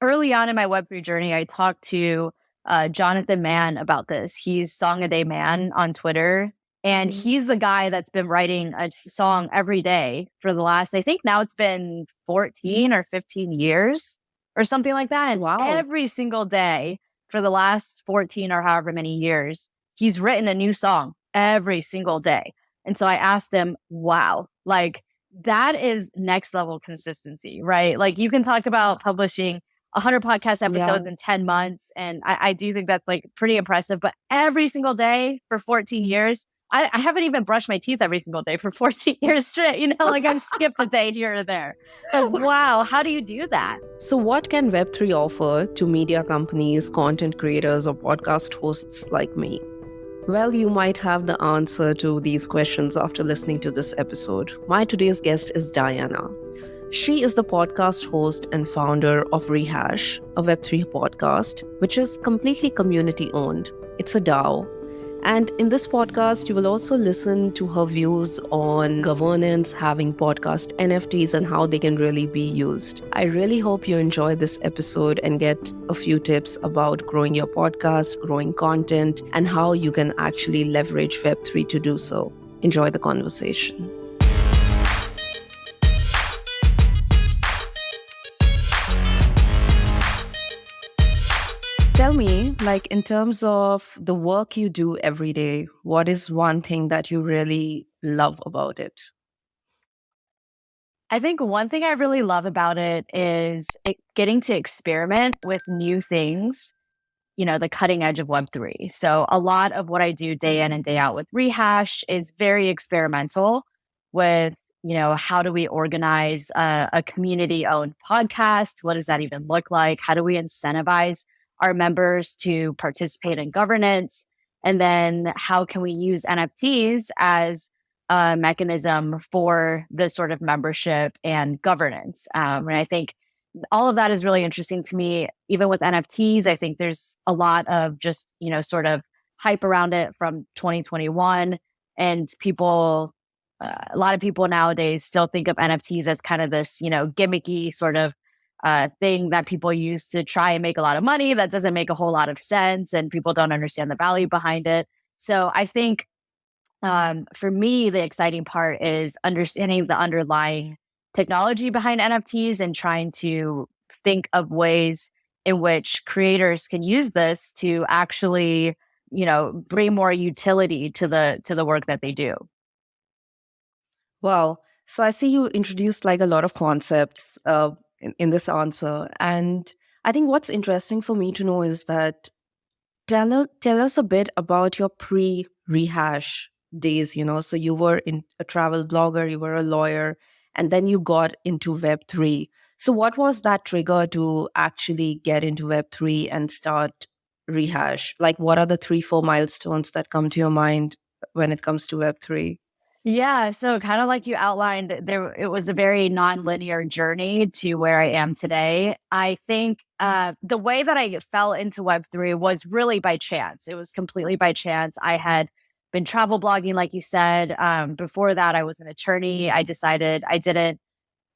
early on in my Web3 journey, I talked to Jonathan Mann about this. He's Song a Day Man on Twitter. And he's the guy that's been writing a song every day for the last, I think now it's been 14 or 15 years or something like that. And every single day for the last 14 or however many years, he's written a new song every single day. And so I asked him, wow, like that is next level consistency, right? Like you can talk about publishing 100 podcast episodes in 10 months. And I do think that's like pretty impressive. But every single day for 14 years, I haven't even brushed my teeth every single day for 14 years straight. You know, like I've skipped a day here or there. But wow, how do you do that? So what can Web3 offer to media companies, content creators, or podcast hosts like me? Well, you might have the answer to these questions after listening to this episode. My today's guest is Diana. She is the podcast host and founder of Rehash, a Web3 podcast, which is completely community-owned. It's a DAO. And in this podcast, you will also listen to her views on governance, having podcast NFTs, and how they can really be used. I really hope you enjoy this episode and get a few tips about growing your podcast, growing content, and how you can actually leverage Web3 to do so. Enjoy the conversation. Tell me, like in terms of the work you do every day, what is one thing that you really love about it? I think one thing I really love about it is getting to experiment with new things, you know, the cutting edge of Web3. So a lot of what I do day in and day out with Rehash is very experimental with, you know, how do we organize a community-owned podcast? What does that even look like? How do we incentivize our members to participate in governance? And then how can we use NFTs as a mechanism for the sort of membership and governance? And I think all of that is really interesting to me. Even with NFTs, I think there's a lot of just, you know, sort of hype around it from 2021. And people, a lot of people nowadays still think of NFTs as kind of this, you know, gimmicky sort of thing that people use to try and make a lot of money that doesn't make a whole lot of sense, and people don't understand the value behind it. So I think for me, the exciting part is understanding the underlying technology behind NFTs and trying to think of ways in which creators can use this to actually, you know, bring more utility to the work that they do. Wow. So I see you introduced like a lot of concepts in this answer. And I think what's interesting for me to know is that tell us a bit about your pre-Rehash days, you know. So you were a travel blogger, you were a lawyer, and then you got into Web3. So what was that trigger to actually get into Web3 and start Rehash? Like what are the 3-4 milestones that come to your mind when it comes to Web3? Yeah, so kind of like you outlined, it was a very non-linear journey to where I am today. I think the way that I fell into Web3 was really by chance. It was completely by chance. I had been travel blogging, like you said. Before that, I was an attorney. I decided I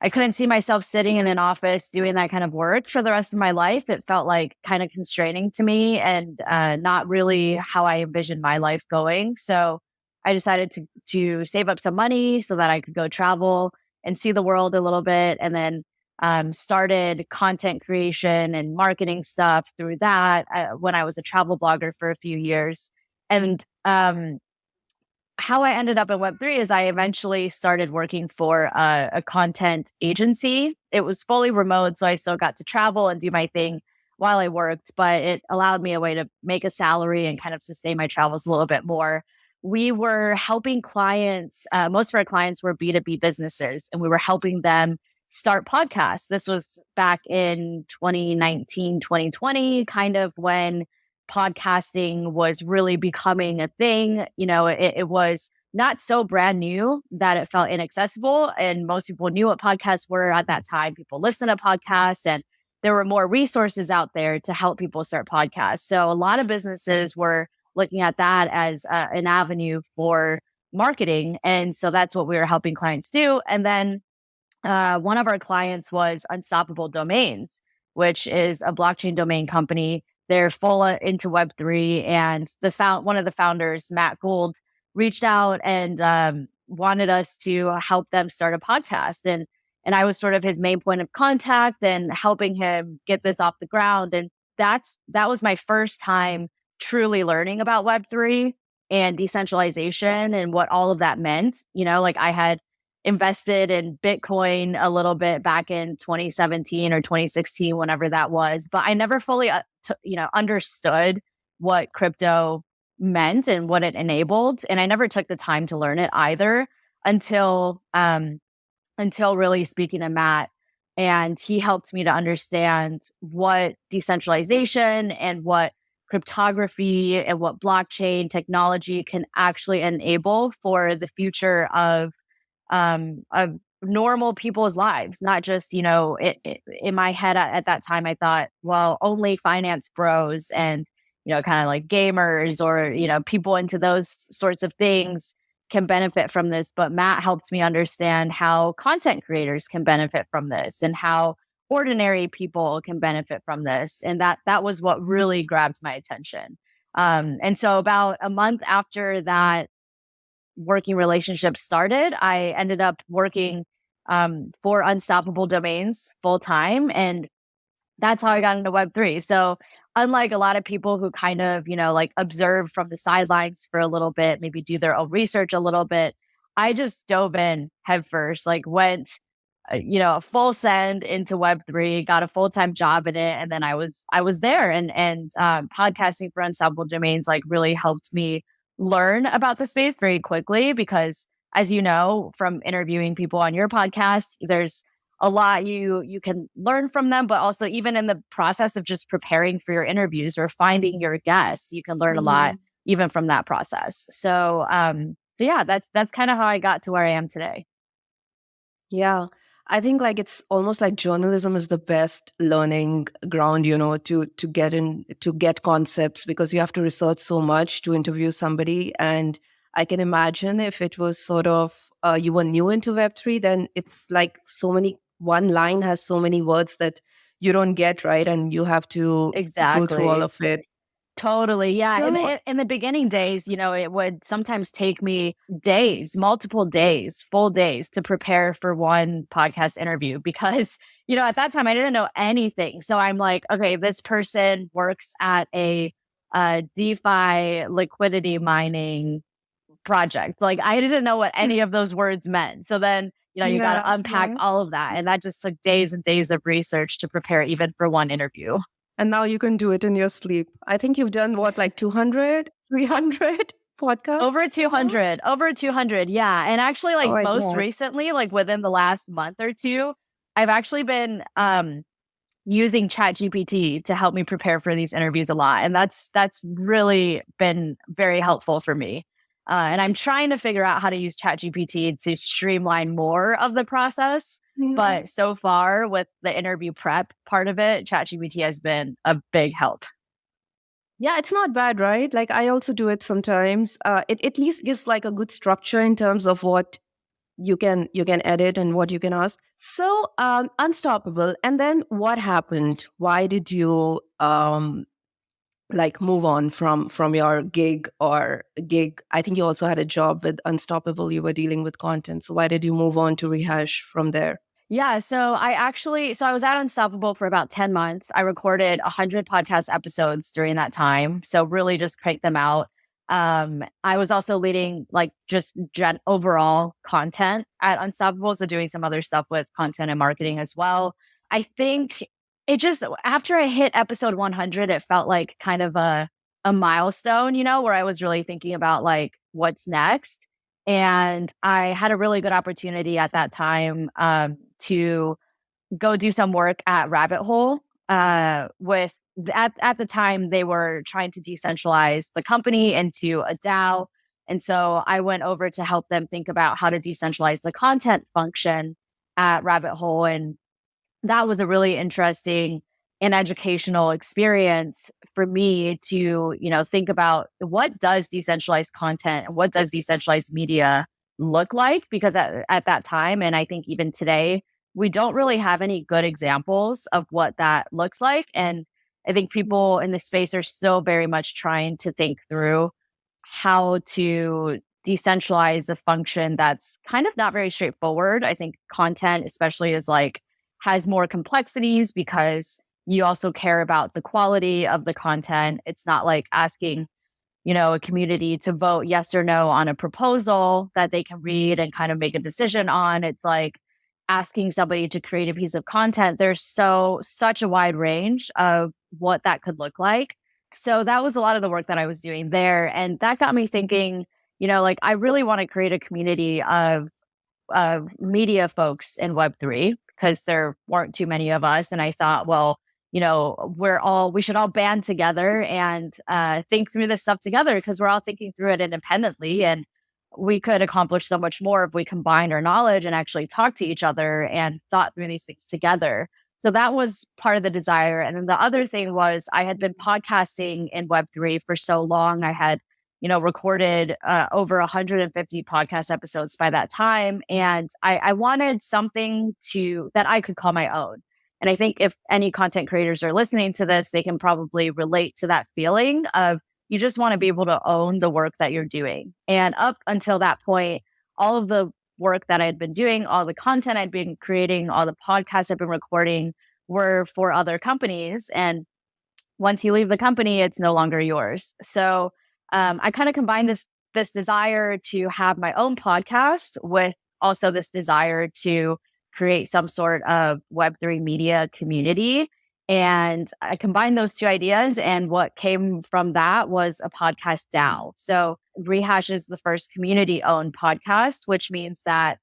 couldn't see myself sitting in an office doing that kind of work for the rest of my life. It felt like kind of constraining to me and not really how I envisioned my life going. So I decided to save up some money so that I could go travel and see the world a little bit, and then started content creation and marketing stuff through that when I was a travel blogger for a few years. And how I ended up in Web3 is I eventually started working for a content agency. It was fully remote, so I still got to travel and do my thing while I worked, but it allowed me a way to make a salary and kind of sustain my travels a little bit more. We were helping clients, most of our clients were B2B businesses, and we were helping them start podcasts. This was back in 2019, 2020, kind of when podcasting was really becoming a thing. You know, it was not so brand new that it felt inaccessible, and most people knew what podcasts were at that time. People listened to podcasts, and there were more resources out there to help people start podcasts. So a lot of businesses were looking at that as an avenue for marketing. And so that's what we were helping clients do. And then one of our clients was Unstoppable Domains. which is a blockchain domain company. They're full into Web3, and one of the founders, Matt Gould, reached out and wanted us to help them start a podcast. And I was sort of his main point of contact and helping him get this off the ground. And that was my first time truly learning about Web3 and decentralization and what all of that meant. Like I had invested in Bitcoin a little bit back in 2017 or 2016, whenever that was, but I never fully, understood what crypto meant and what it enabled. And I never took the time to learn it either until really speaking to Matt. And he helped me to understand what decentralization and what cryptography and what blockchain technology can actually enable for the future of normal people's lives. Not just, in my head at that time, I thought, well, only finance bros and, kind of like gamers or, people into those sorts of things can benefit from this. But Matt helped me understand how content creators can benefit from this and how ordinary people can benefit from this. And that was what really grabbed my attention. And so about a month after that working relationship started, I ended up working for Unstoppable Domains full time. And that's how I got into Web3. So unlike a lot of people who kind of, like observe from the sidelines for a little bit, maybe do their own research a little bit, I just dove in headfirst, like went, full send into Web3, got a full-time job in it. And then I was there and podcasting for Unstoppable Domains, like really helped me learn about the space very quickly because as you know, from interviewing people on your podcast, there's a lot you can learn from them, but also even in the process of just preparing for your interviews or finding your guests, you can learn a lot even from that process. So yeah, that's kind of how I got to where I am today. Yeah. I think like it's almost like journalism is the best learning ground, to get concepts because you have to research so much to interview somebody. And I can imagine if it was sort of you were new into Web3, then it's like one line has so many words that you don't get, right? And you have to go through all of it. Totally. Yeah. So, In the beginning days, it would sometimes take me days, multiple days, full days to prepare for one podcast interview because, at that time I didn't know anything. So I'm like, okay, this person works at a DeFi liquidity mining project. Like I didn't know what any of those words meant. So then, you got to unpack all of that. And that just took days and days of research to prepare even for one interview. And now you can do it in your sleep. I think you've done what, like 200, 300 podcasts? Over 200. Yeah. And actually like most recently, like within the last month or two, I've actually been using ChatGPT to help me prepare for these interviews a lot. And that's really been very helpful for me. And I'm trying to figure out how to use ChatGPT to streamline more of the process. But so far with the interview prep part of it, ChatGPT has been a big help. Yeah, it's not bad, right? Like I also do it sometimes. It at least gives like a good structure in terms of what you can edit and what you can ask. So Unstoppable. And then what happened? Why did you like move on from your gig? I think you also had a job with Unstoppable. You were dealing with content. So why did you move on to Rehash from there? Yeah, so I was at Unstoppable for about 10 months. I recorded 100 podcast episodes during that time. So really just cranked them out. I was also leading like just overall content at Unstoppable. So doing some other stuff with content and marketing as well. I think it just, after I hit episode 100, it felt like kind of a milestone, where I was really thinking about like what's next. And I had a really good opportunity at that time to go do some work at Rabbit Hole. At the time, they were trying to decentralize the company into a DAO. And so I went over to help them think about how to decentralize the content function at Rabbit Hole. And that was a really interesting and educational experience for me to, think about what does decentralized content and what does decentralized media look like? Because at that time, and I think even today, we don't really have any good examples of what that looks like. And I think people in the space are still very much trying to think through how to decentralize a function that's kind of not very straightforward. I think content, especially, is like has more complexities because you also care about the quality of the content. It's not like asking, a community to vote yes or no on a proposal that they can read and kind of make a decision on. It's like asking somebody to create a piece of content. There's such a wide range of what that could look like. So that was a lot of the work that I was doing there. And that got me thinking, like I really want to create a community of media folks in Web3 because there weren't too many of us. And I thought, well, we should all band together and think through this stuff together because we're all thinking through it independently. And we could accomplish so much more if we combined our knowledge and actually talked to each other and thought through these things together. So that was part of the desire. And then the other thing was I had been podcasting in Web3 for so long. I had recorded over 150 podcast episodes by that time. And I wanted something that I could call my own. And I think if any content creators are listening to this, they can probably relate to that feeling of you just want to be able to own the work that you're doing. And up until that point, all of the work that I had been doing, all the content I'd been creating, all the podcasts I've been recording were for other companies. And once you leave the company, it's no longer yours. So I kind of combined this desire to have my own podcast with also this desire to create some sort of Web3 media community. And I combined those two ideas. And what came from that was a podcast DAO. So Rehash is the first community owned podcast, which means that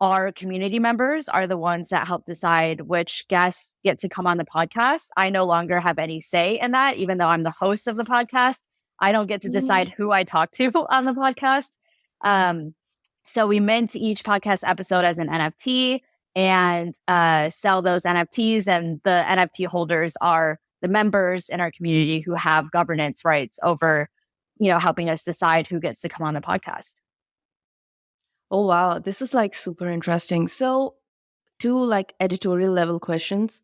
our community members are the ones that help decide which guests get to come on the podcast. I no longer have any say in that, even though I'm the host of the podcast. I don't get to decide who I talk to on the podcast. So we mint each podcast episode as an NFT and sell those NFTs. And the NFT holders are the members in our community who have governance rights over, helping us decide who gets to come on the podcast. Oh, wow. This is like super interesting. So, two like editorial level questions.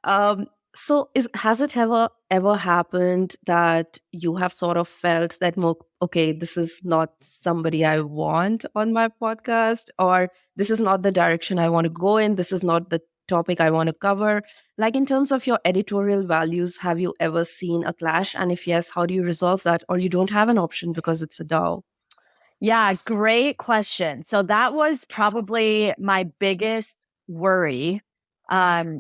Has it ever happened that you have sort of felt that more okay, this is not somebody I want on my podcast, or this is not the direction I want to go in, this is not the topic I want to cover? Like in terms of your editorial values, have you ever seen a clash? And if yes, how do you resolve that? Or you don't have an option because it's a DAO? Yeah, great question. So that was probably my biggest worry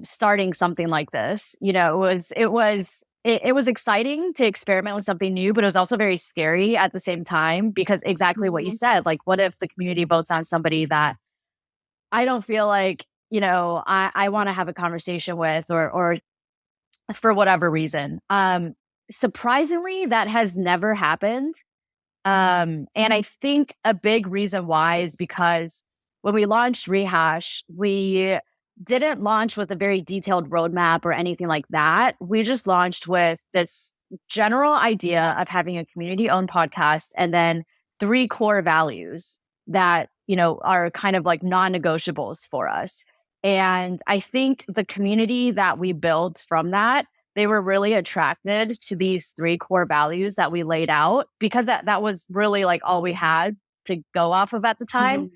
starting something like this. It was exciting to experiment with something new, but it was also very scary at the same time because exactly what you said, like what if the community votes on somebody that I don't feel like, I want to have a conversation with or for whatever reason. Surprisingly, that has never happened. And I think a big reason why is because when we launched Rehash, we didn't launch with a very detailed roadmap or anything like that. We just launched with this general idea of having a community owned podcast and then 3 core values that, are kind of like non-negotiables for us. And I think the community that we built from that, they were really attracted to these 3 core values that we laid out because that was really like all we had to go off of at the time.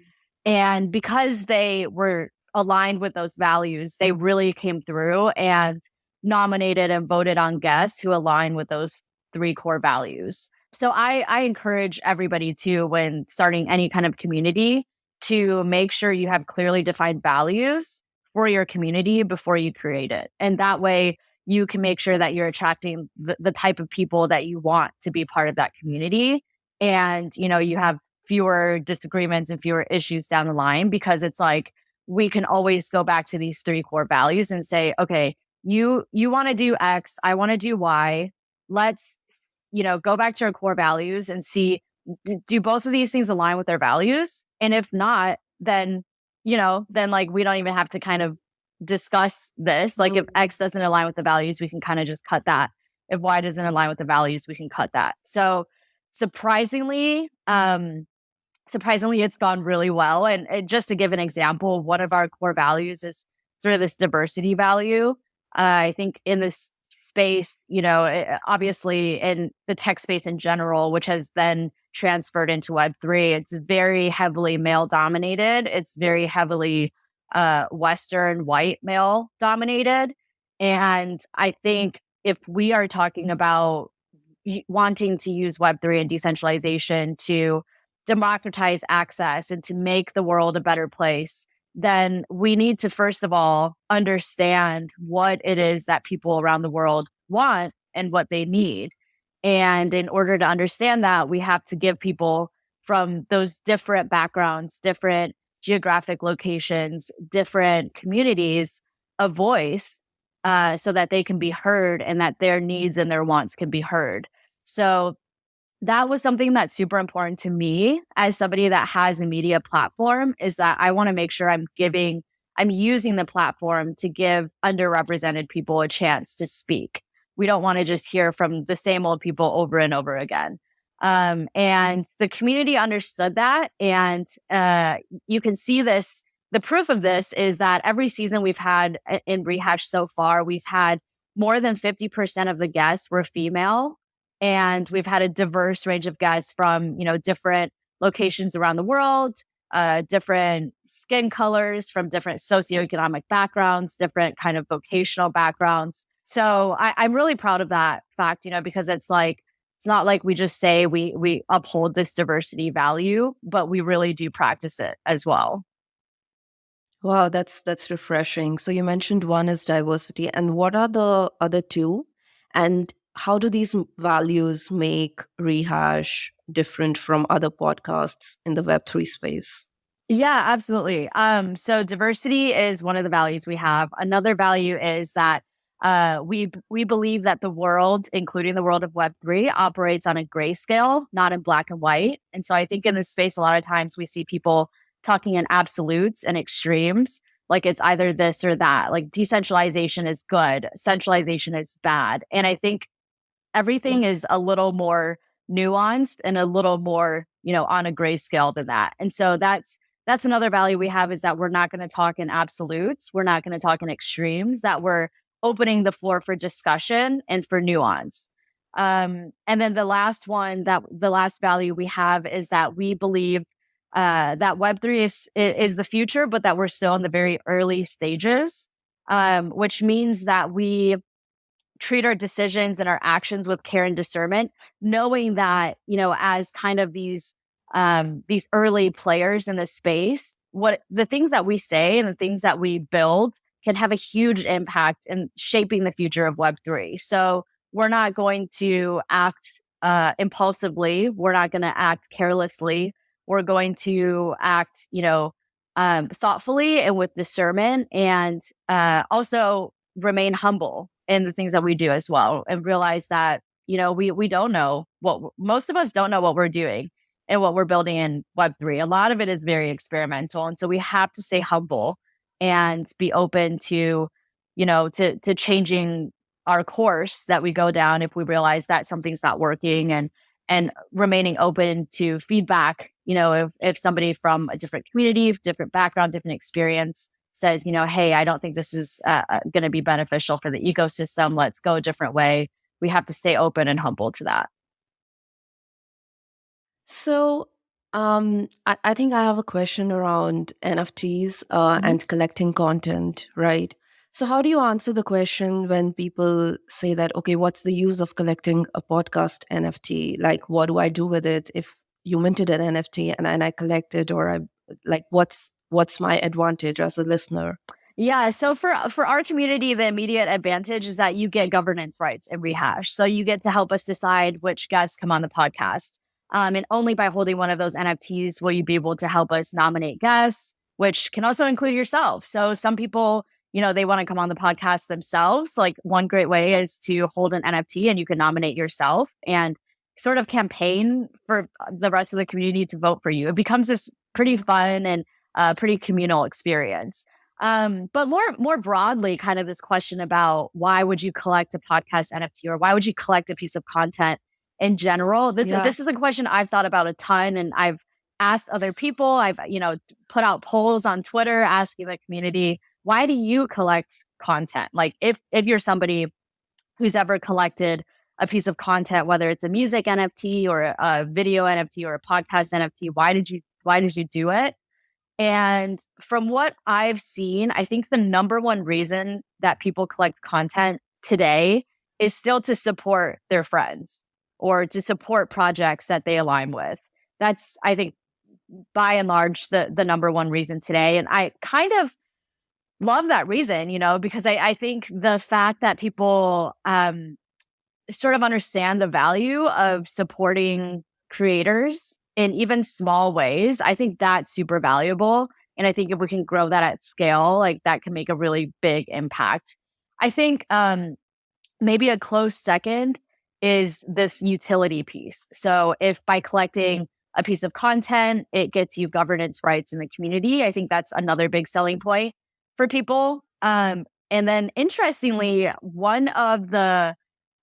And because they were aligned with those values, they really came through and nominated and voted on guests who align with those 3 core values. So I encourage everybody to, when starting any kind of community, to make sure you have clearly defined values for your community before you create it. And that way you can make sure that you're attracting the type of people that you want to be part of that community. And, you have fewer disagreements and fewer issues down the line because it's like, we can always go back to these 3 core values and say, okay, you want to do X, I want to do Y. Let's, go back to our core values and see, do both of these things align with their values? And if not, then, then like, we don't even have to kind of discuss this. Like if X doesn't align with the values, we can kind of just cut that. If Y doesn't align with the values, we can cut that. So surprisingly, it's gone really well. And just to give an example, one of our core values is sort of this diversity value. I think in this space, obviously in the tech space in general, which has then transferred into Web3, it's very heavily male dominated. It's very heavily Western white male dominated. And I think if we are talking about wanting to use Web3 and decentralization to democratize access and to make the world a better place, then we need to, first of all, understand what it is that people around the world want and what they need. And in order to understand that, we have to give people from those different backgrounds, different geographic locations, different communities a voice so that they can be heard and that their needs and their wants can be heard. So that was something that's super important to me as somebody that has a media platform, is that I want to make sure I'm using the platform to give underrepresented people a chance to speak. We don't want to just hear from the same old people over and over again. And the community understood that. And you can see this. The proof of this is that every season we've had in Rehash so far, we've had more than 50% of the guests were female. And we've had a diverse range of guests from, different locations around the world, different skin colors, from different socioeconomic backgrounds, different kind of vocational backgrounds. So I'm really proud of that fact, because it's not like we just say we uphold this diversity value, but we really do practice it as well. Wow, that's refreshing. So you mentioned one is diversity, and what are the other two? And how do these values make Rehash different from other podcasts in the Web3 space? Yeah, absolutely. So diversity is one of the values we have. Another value is that we believe that the world, including the world of Web3, operates on a grayscale, not in black and white. And so I think in this space, a lot of times we see people talking in absolutes and extremes, like it's either this or that. Like decentralization is good, centralization is bad. And I think everything is a little more nuanced and a little more, on a grayscale than that. And so that's another value we have, is that we're not going to talk in absolutes. We're not going to talk in extremes, that we're opening the floor for discussion and for nuance. And then the last value we have is that we believe that Web3 is the future, but that we're still in the very early stages, which means that we treat our decisions and our actions with care and discernment, knowing that, as kind of these early players in the space, what the things that we say and the things that we build can have a huge impact in shaping the future of Web3. So we're not going to act impulsively. We're not going to act carelessly. We're going to act, thoughtfully and with discernment, and also remain humble in the things that we do as well, and realize that, we don't know most of us don't know what we're doing and what we're building in Web3. A lot of it is very experimental. And so we have to stay humble and be open to, to changing our course that we go down if we realize that something's not working, and remaining open to feedback. If somebody from a different community, different background, different experience says, hey, I don't think this is going to be beneficial for the ecosystem. Let's go a different way. We have to stay open and humble to that. So I think I have a question around NFTs and collecting content, right? So how do you answer the question when people say that, okay, what's the use of collecting a podcast NFT? Like, what do I do with it if you minted an NFT and I collect it, or what's my advantage as a listener? Yeah. So for our community, the immediate advantage is that you get governance rights in Rehash. So you get to help us decide which guests come on the podcast. And only by holding one of those NFTs will you be able to help us nominate guests, which can also include yourself. So some people, they want to come on the podcast themselves. Like, one great way is to hold an NFT and you can nominate yourself and sort of campaign for the rest of the community to vote for you. It becomes this pretty fun and pretty communal experience. But more broadly, kind of this question about why would you collect a podcast NFT, or why would you collect a piece of content in general? This is a question I've thought about a ton, and I've asked other people. I've put out polls on Twitter asking the community why do you collect content? Like if you're somebody who's ever collected a piece of content, whether it's a music NFT or a video NFT or a podcast NFT, why did you do it? And from what I've seen, I think the number one reason that people collect content today is still to support their friends or to support projects that they align with. That's, I think, by and large, the number one reason today. And I kind of love that reason, because I think the fact that people sort of understand the value of supporting creators in even small ways, I think that's super valuable. And I think if we can grow that at scale, like that can make a really big impact. I think maybe a close second is this utility piece. So if by collecting a piece of content, it gets you governance rights in the community, I think that's another big selling point for people. And then interestingly, one of the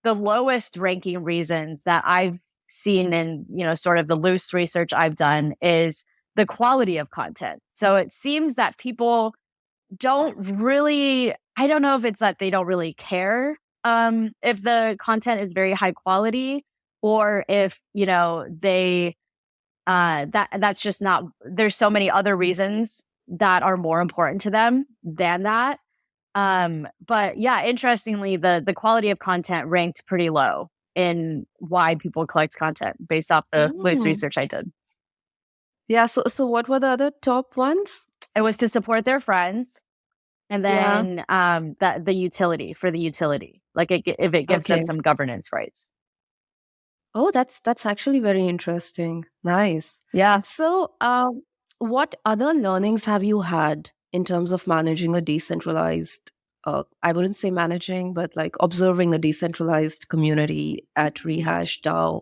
lowest ranking reasons that I've seen in, sort of the loose research I've done is the quality of content. So it seems that people don't really, I don't know if it's that they don't really care if the content is very high quality, or if, they that's just not, there's so many other reasons that are more important to them than that. But yeah, interestingly, the quality of content ranked pretty low in why people collect content based off the loose research I did. Yeah. So what were the other top ones? It was to support their friends, and then the utility, like if it gives them some governance rights. Oh, that's actually very interesting. Nice. Yeah. So, what other learnings have you had in terms of managing a decentralized, I wouldn't say managing, but like observing a decentralized community at Rehash DAO,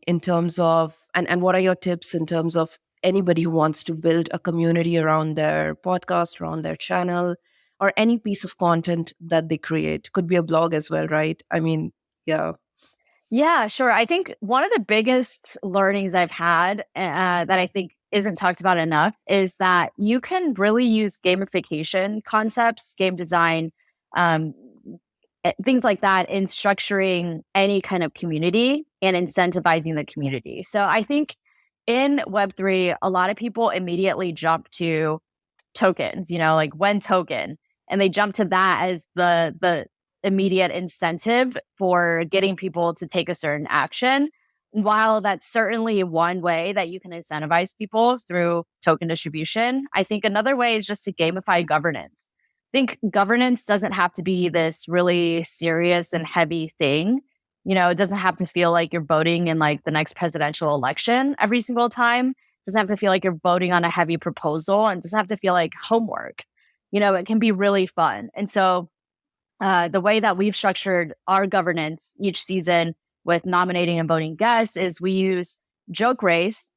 in terms of, and what are your tips in terms of anybody who wants to build a community around their podcast, around their channel, or any piece of content that they create? Could be a blog as well, right? I mean, yeah. Yeah, sure. I think one of the biggest learnings I've had that I think isn't talked about enough is that you can really use gamification concepts, game design, um, things like that in structuring any kind of community and incentivizing the community. So I think in Web3, a lot of people immediately jump to tokens, like when token, and they jump to that as the immediate incentive for getting people to take a certain action. While that's certainly one way that you can incentivize people through token distribution, I think another way is just to gamify governance. I think governance doesn't have to be this really serious and heavy thing. It doesn't have to feel like you're voting in like the next presidential election every single time. It doesn't have to feel like you're voting on a heavy proposal, and it doesn't have to feel like homework. It can be really fun. And so the way that we've structured our governance each season with nominating and voting guests is we use Joke Race,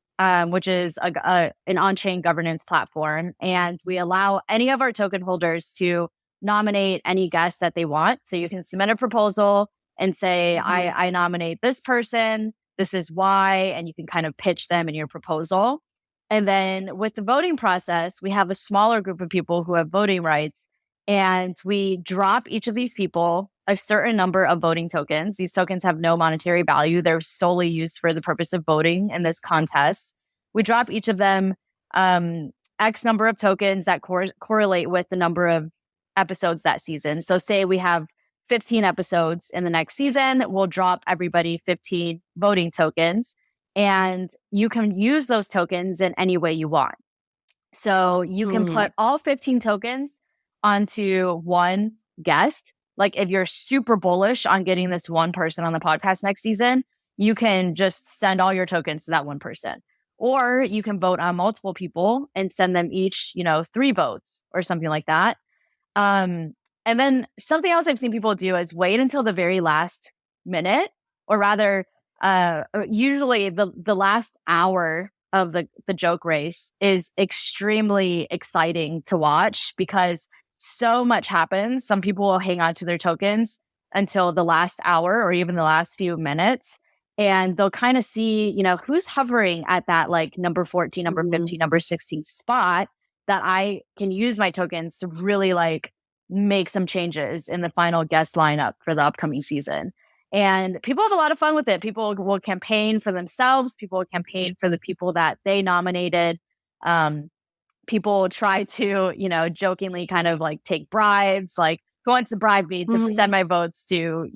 which is an on-chain governance platform. And we allow any of our token holders to nominate any guest that they want. So you can submit a proposal and say, I nominate this person, this is why, and you can kind of pitch them in your proposal. And then with the voting process, we have a smaller group of people who have voting rights. And we drop each of these people a certain number of voting tokens. These tokens have no monetary value. They're solely used for the purpose of voting in this contest. We drop each of them X number of tokens that correlate with the number of episodes that season. So say we have 15 episodes in the next season, we'll drop everybody 15 voting tokens. And you can use those tokens in any way you want. So you can put all 15 tokens onto one guest. Like if you're super bullish on getting this one person on the podcast next season, you can just send all your tokens to that one person. Or you can vote on multiple people and send them each, 3 votes or something like that. And then something else I've seen people do is wait until the very last minute, or rather, usually the last hour of the joke race is extremely exciting to watch because so much happens. Some people will hang on to their tokens until the last hour or even the last few minutes. And they'll kind of see, who's hovering at that like number 14, number 15, number 16 spot. that I can use my tokens to really like make some changes in the final guest lineup for the upcoming season. And people have a lot of fun with it. People will campaign for themselves. People will campaign for the people that they nominated. People try to, jokingly kind of like take bribes, like go into bribe me to Mhm. send my votes to,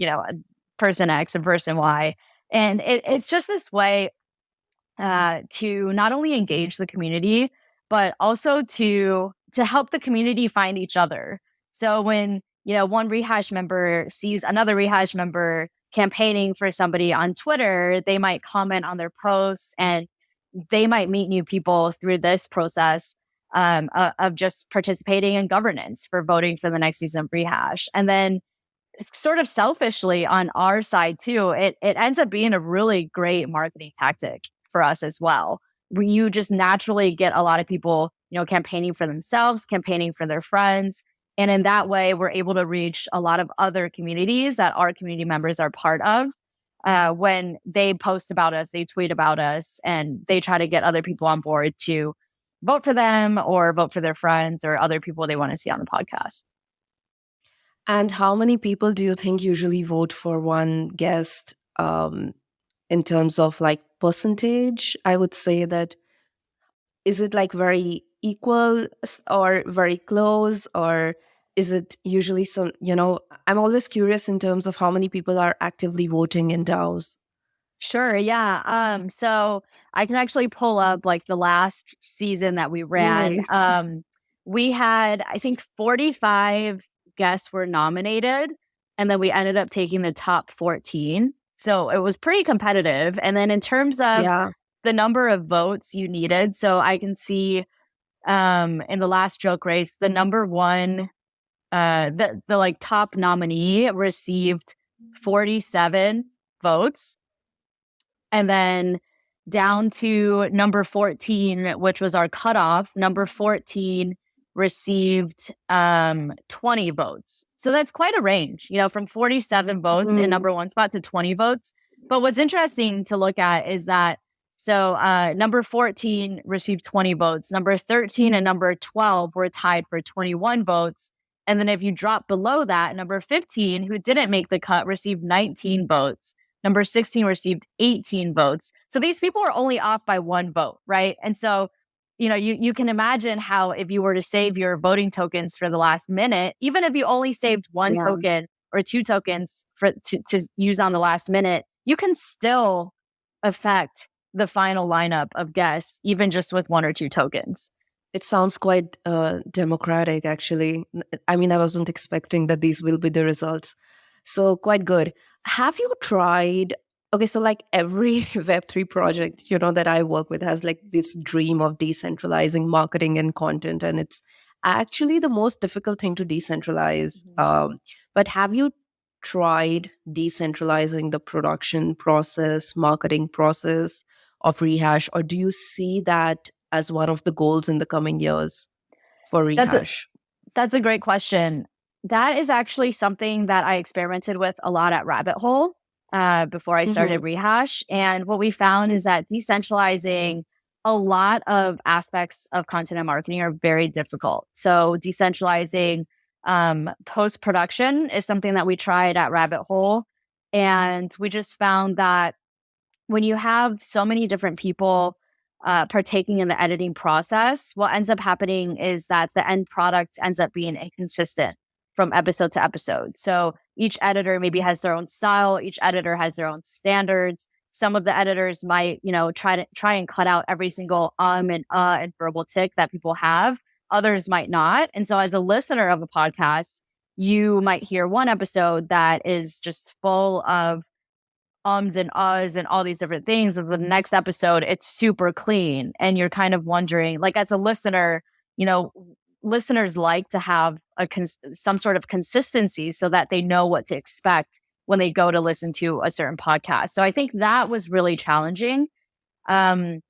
person X and person Y. And it's just this way to not only engage the community, but also to help the community find each other. So when one Rehash member sees another Rehash member campaigning for somebody on Twitter, they might comment on their posts, and they might meet new people through this process of just participating in governance for voting for the next season of Rehash. And then sort of selfishly on our side too, it ends up being a really great marketing tactic for us as well. Where you just naturally get a lot of people, campaigning for themselves, campaigning for their friends. And in that way, we're able to reach a lot of other communities that our community members are part of. When they post about us, they tweet about us, and they try to get other people on board to vote for them or vote for their friends or other people they want to see on the podcast. And how many people do you think usually vote for one guest in terms of like percentage? I would say that, is it like very equal or very close, or is it usually some, I'm always curious in terms of how many people are actively voting in DAOs. Sure, yeah. So I can actually pull up like the last season that we ran. Yay. We had, I think, 45 guests were nominated, and then we ended up taking the top 14. So it was pretty competitive. And then in terms of Yeah. the number of votes you needed, so I can see in the last joke race, the number one, the like top nominee received 47 votes. And then down to number 14, which was our cutoff, number 14 received 20 votes. So that's quite a range, from 47 votes in Mm. number one spot to 20 votes. But what's interesting to look at is that number 14 received 20 votes. Number 13 and number 12 were tied for 21 votes. And then if you drop below that, number 15, who didn't make the cut, received 19 votes. Number 16 received 18 votes. So these people are only off by one vote, right? And so, you can imagine how if you were to save your voting tokens for the last minute, even if you only saved one Yeah. token or two tokens to use on the last minute, you can still affect the final lineup of guests, even just with one or two tokens. It sounds quite democratic, actually. I mean, I wasn't expecting that these will be the results. So, quite good. Have you tried? Okay, so like every Web3 project, that I work with has like this dream of decentralizing marketing and content. And it's actually the most difficult thing to decentralize. But have you tried decentralizing the production process, marketing process of Rehash, or do you see that as one of the goals in the coming years for Rehash? That's a great question. That is actually something that I experimented with a lot at Rabbit Hole before I started Mhm. Rehash. And what we found is that decentralizing a lot of aspects of content and marketing are very difficult. So decentralizing post production is something that we tried at Rabbit Hole. And we just found that when you have so many different people partaking in the editing process, what ends up happening is that the end product ends up being inconsistent from episode to episode. So each editor maybe has their own style. Each editor has their own standards. Some of the editors might, try and cut out every single and verbal tick that people have. Others might not. And so as a listener of a podcast, you might hear one episode that is just full of ums and uhs and all these different things. And the next episode, it's super clean. And you're kind of wondering, like, as a listener, listeners like to have some sort of consistency so that they know what to expect when they go to listen to a certain podcast. So I think that was really challenging. And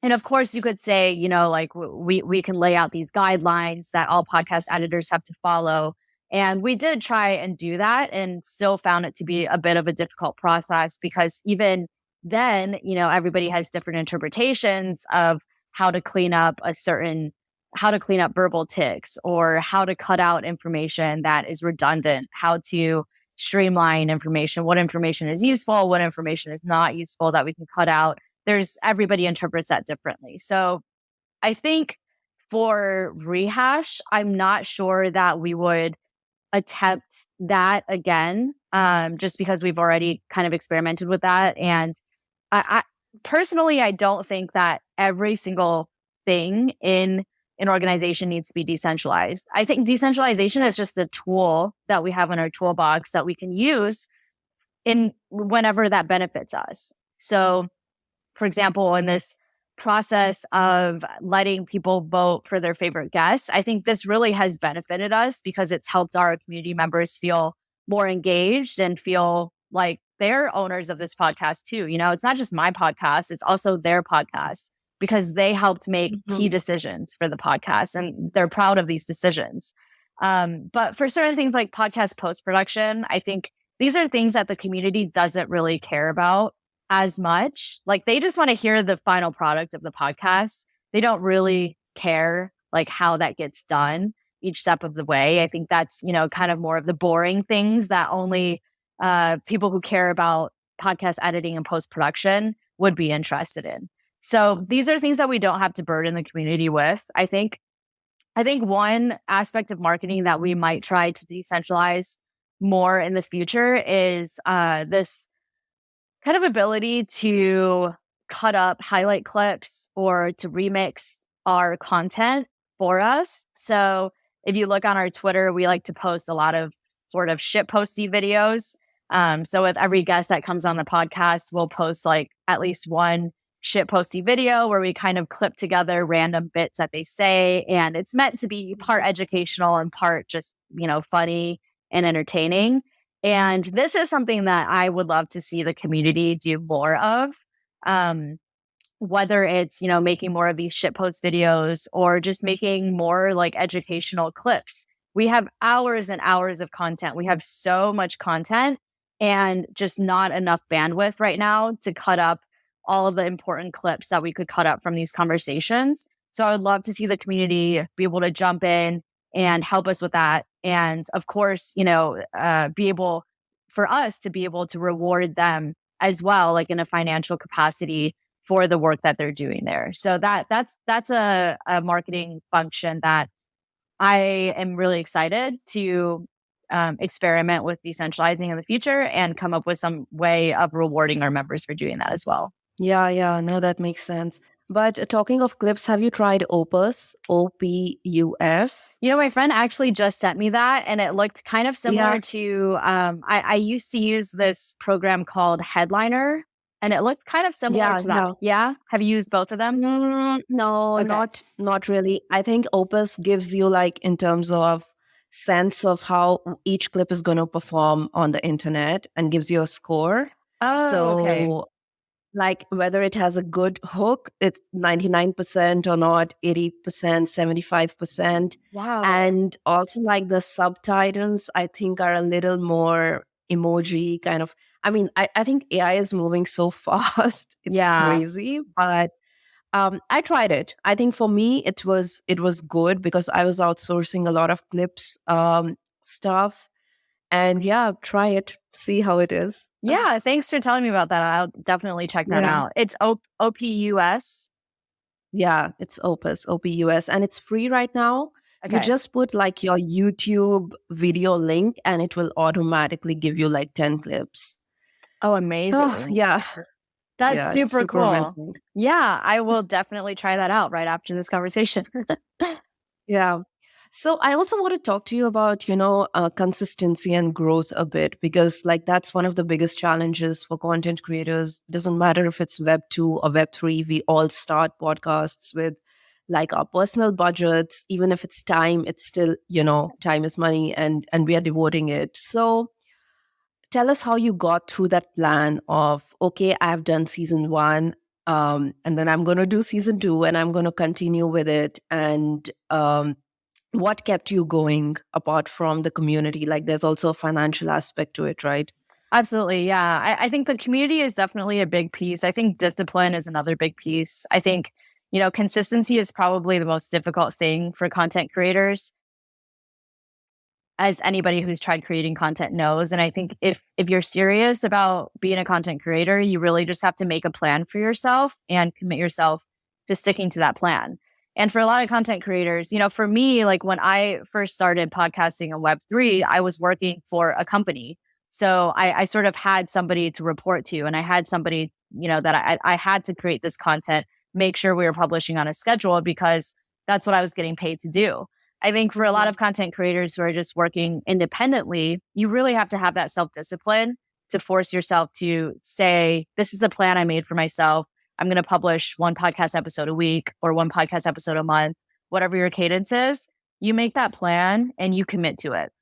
of course, you could say, like we can lay out these guidelines that all podcast editors have to follow. And we did try and do that and still found it to be a bit of a difficult process because even then, everybody has different interpretations of how to clean up a certain how to clean up verbal tics or how to cut out information that is redundant, how to streamline information, what information is useful, what information is not useful that we can cut out. Everybody interprets that differently. So I think for Rehash, I'm not sure that we would attempt that again, just because we've already kind of experimented with that. And I personally, I don't think that every single thing in an organization needs to be decentralized. I think decentralization is just a tool that we have in our toolbox that we can use in whenever that benefits us. So, for example, in this process of letting people vote for their favorite guests, I think this really has benefited us because it's helped our community members feel more engaged and feel like they're owners of this podcast too. It's not just my podcast, it's also their podcast because they helped make key decisions for the podcast and they're proud of these decisions. But for certain things like podcast post-production, I think these are things that the community doesn't really care about as much. Like they just want to hear the final product of the podcast. They don't really care like how that gets done each step of the way. I think that's, kind of more of the boring things that only people who care about podcast editing and post-production would be interested in. So these are things that we don't have to burden the community with. I think one aspect of marketing that we might try to decentralize more in the future is this kind of ability to cut up highlight clips or to remix our content for us. So if you look on our Twitter, we like to post a lot of sort of shit posty videos. So with every guest that comes on the podcast, we'll post like at least one shit posty video where we kind of clip together random bits that they say. And it's meant to be part educational and part just, funny and entertaining. And this is something that I would love to see the community do more of. Whether it's, making more of these shitpost videos or just making more like educational clips. We have hours and hours of content. We have so much content and just not enough bandwidth right now to cut up all of the important clips that we could cut up from these conversations. So I would love to see the community be able to jump in and help us with that. And of course, be able for us to be able to reward them as well, like in a financial capacity for the work that they're doing there. So that's a marketing function that I am really excited to experiment with decentralizing in the future and come up with some way of rewarding our members for doing that as well. Yeah, no, that makes sense. But talking of clips, have you tried Opus? OPUS? My friend actually just sent me that and it looked kind of similar to, I used to use this program called Headliner and it looked kind of similar to that. No. Yeah? Have you used both of them? No, Okay. not really. I think Opus gives you like in terms of sense of how each clip is going to perform on the internet and gives you a score. Oh, okay. Like whether it has a good hook, it's 99% or not, 80%, 75%. Wow. And also like the subtitles, I think are a little more emoji kind of. I mean, I think AI is moving so fast. It's crazy. But I tried it. I think for me, it was good because I was outsourcing a lot of clips stuff. And yeah, try it, see how it is. Yeah, thanks for telling me about that. I'll definitely check that out. It's OPUS. Yeah, it's OPUS, and it's free right now. Okay. You just put like your YouTube video link and it will automatically give you like 10 clips. Oh, amazing. Yeah. That's super cool. amazing. Yeah, I will definitely try that out right after this conversation. Yeah. So I also want to talk to you about, consistency and growth a bit, because like that's one of the biggest challenges for content creators. Doesn't matter if it's Web 2 or Web 3, we all start podcasts with like our personal budgets. Even if it's time, it's still, time is money and we are devoting it. So tell us how you got through that plan of, okay, I've done season 1. And then I'm going to do season 2 and I'm going to continue with it. And what kept you going apart from the community? Like there's also a financial aspect to it, right? Absolutely. Yeah. I think the community is definitely a big piece. I think discipline is another big piece. I think, Consistency is probably the most difficult thing for content creators, as anybody who's tried creating content knows. And I think if you're serious about being a content creator, you really just have to make a plan for yourself and commit yourself to sticking to that plan. And for a lot of content creators, for me, like when I first started podcasting on Web3, I was working for a company. So I sort of had somebody to report to, and I had somebody, that I had to create this content, make sure we were publishing on a schedule because that's what I was getting paid to do. I think for a lot of content creators who are just working independently, you really have to have that self-discipline to force yourself to say, this is the plan I made for myself. I'm going to publish one podcast episode a week or one podcast episode a month, whatever your cadence is. You make that plan and you commit to it.